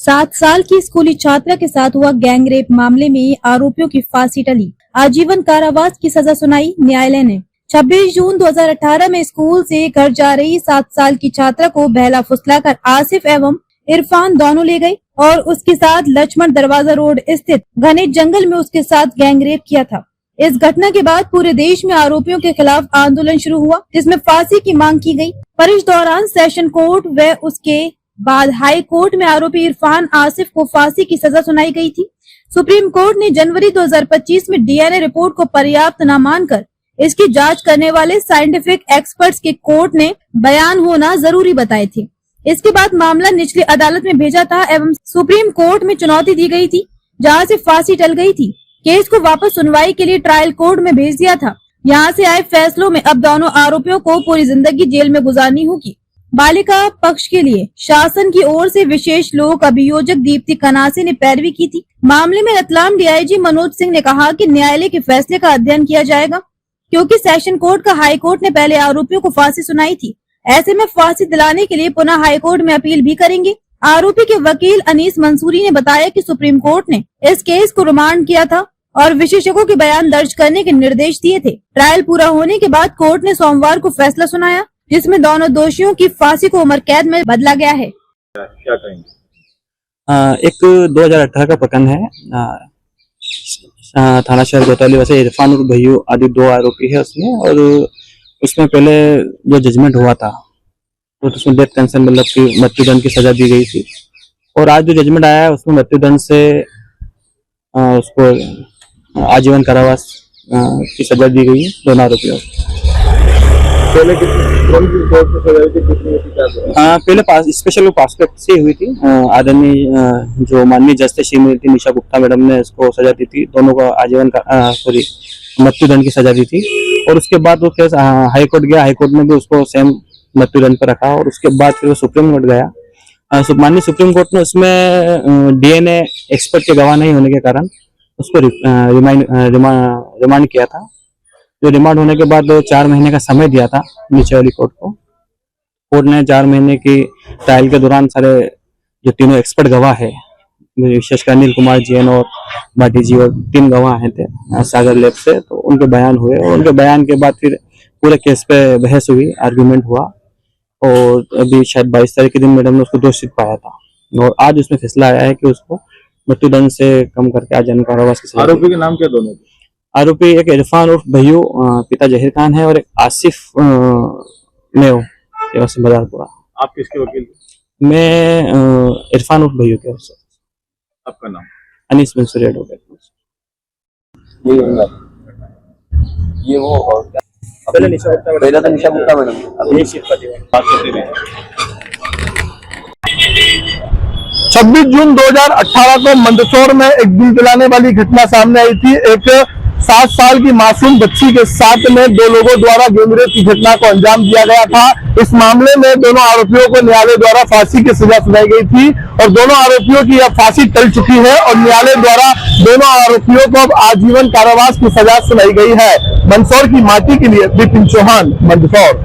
7 साल की स्कूली छात्रा के साथ हुआ गैंगरेप मामले में आरोपियों की फांसी टली, आजीवन कारावास की सजा सुनाई न्यायालय ने। 26 जून 2018 में स्कूल से घर जा रही 7 साल की छात्रा को बहला फुसलाकर आसिफ एवं इरफान दोनों ले गए और उसके साथ लक्ष्मण दरवाजा रोड स्थित घने जंगल में उसके साथ गैंगरेप किया था। इस घटना के बाद पूरे देश में आरोपियों के खिलाफ आंदोलन शुरू हुआ, जिसमें फांसी की मांग की गई। पर इस दौरान सेशन कोर्ट व उसके बाद हाई कोर्ट में आरोपी इरफान आसिफ को फांसी की सजा सुनाई गई थी। सुप्रीम कोर्ट ने जनवरी 2025 में डीएनए रिपोर्ट को पर्याप्त न मानकर इसकी जांच करने वाले साइंटिफिक एक्सपर्ट्स के कोर्ट ने बयान होना जरूरी बताए थे। इसके बाद मामला निचली अदालत में भेजा था एवं सुप्रीम कोर्ट में चुनौती दी गई थी, जहां से फांसी टल गई थी। केस को वापस सुनवाई के लिए ट्रायल कोर्ट में भेज दिया था। यहां से आए फैसलों में अब दोनों आरोपियों को पूरी जिंदगी जेल में गुजारनी होगी। बालिका पक्ष के लिए शासन की ओर से विशेष लोक अभियोजक दीप्ति कनासे ने पैरवी की थी। मामले में रतलाम डीआईजी मनोज सिंह ने कहा कि न्यायालय के फैसले का अध्ययन किया जाएगा, क्योंकि सेशन कोर्ट का हाई कोर्ट ने पहले आरोपियों को फांसी सुनाई थी। ऐसे में फांसी दिलाने के लिए पुनः हाई कोर्ट में अपील भी करेंगे। आरोपी के वकील अनीस मंसूरी ने बताया कि सुप्रीम कोर्ट ने इस केस को रिमांड किया था और विशेषज्ञों के बयान दर्ज करने के निर्देश दिए थे। ट्रायल पूरा होने के बाद कोर्ट ने सोमवार को फैसला सुनाया, जिसमें दोनों दोषियों की फांसी को उम्र कैद में बदला गया है। क्या कहेंगे? एक 2018 का प्रकरण है। थाना शहर कोतवाली वैसे इरफान और भैयू आदि 2 आरोपी है उसमें, और उसमें पहले जो जजमेंट हुआ था तो उसमें डेथ पेंशन मतलब की मृत्युदंड की सजा दी गई थी, और आज जो जजमेंट आया है उसमें मृत्युदंड से उसको आजीवन कारावास की सजा दी गई है दोनों आरोपियों को। पहले स्पेशल पासपोर्ट से हुई थी। आदरणीय जो माननीय जज थे श्रीमती निशा गुप्ता मैडम ने इसको सजा दी थी, दोनों को आजीवन मृत्युदंड की सजा दी थी। और उसके बाद वो केस हाई कोर्ट गया, हाई कोर्ट ने भी उसको सेम मृत्युदंड पर रखा, और उसके बाद फिर वो सुप्रीम कोर्ट गया। माननीय सुप्रीम कोर्ट ने उसमें डीएनए एक्सपर्ट के गवाह नहीं होने के कारण उसको रिमांड किया था। जो रिमांड होने के बाद 4 महीने का समय दिया था नीचे वाली कोर्ट को। कोर्ट ने 4 महीने की ट्रायल के दौरान सारे जो तीनों एक्सपर्ट गवाह है, विशेषकर अनिल कुमार जैन और भाटी जी, और 3 गवाह हैं थे सागर लैब से, तो उनके बयान हुए, और उनके बयान के बाद फिर पूरे केस पे बहस हुई, आर्ग्यूमेंट हुआ, और अभी शायद 22 तारीख के दिन मैडम ने उसको दोषी पाया था, और आज उसमें फैसला आया है कि उसको मृत्युदंड से कम करके आजीवन कारावास की सजा। आरोपी के नाम क्या दोनों? आरोपी एक इरफान उर्फ भैयू पिता जहीर खान है, और एक आसिफ मेव मदारपुरा। आप किसके वकील? मैं इरफान उर्फ भैयू के। आपका नाम? अनीस मंसूरी एडवोकेट। ये वो और क्या? पहले निशा गुप्ता मैडम, अभी शिफ्ट कर दिया। 26 जून 2018 को मंदसौर में एक दिल जलाने वाली घटना सामने आई थी। एक 7 साल की मासूम बच्ची के साथ में 2 लोगों द्वारा गैंगरेप की घटना को अंजाम दिया गया था। इस मामले में दोनों आरोपियों को न्यायालय द्वारा फांसी की सजा सुनाई गई थी, और दोनों आरोपियों की अब फांसी टल चुकी है, और न्यायालय द्वारा दोनों आरोपियों को अब आजीवन कारावास की सजा सुनाई गई है। मंदसौर की माटी के लिए विपिन चौहान, मंदसौर।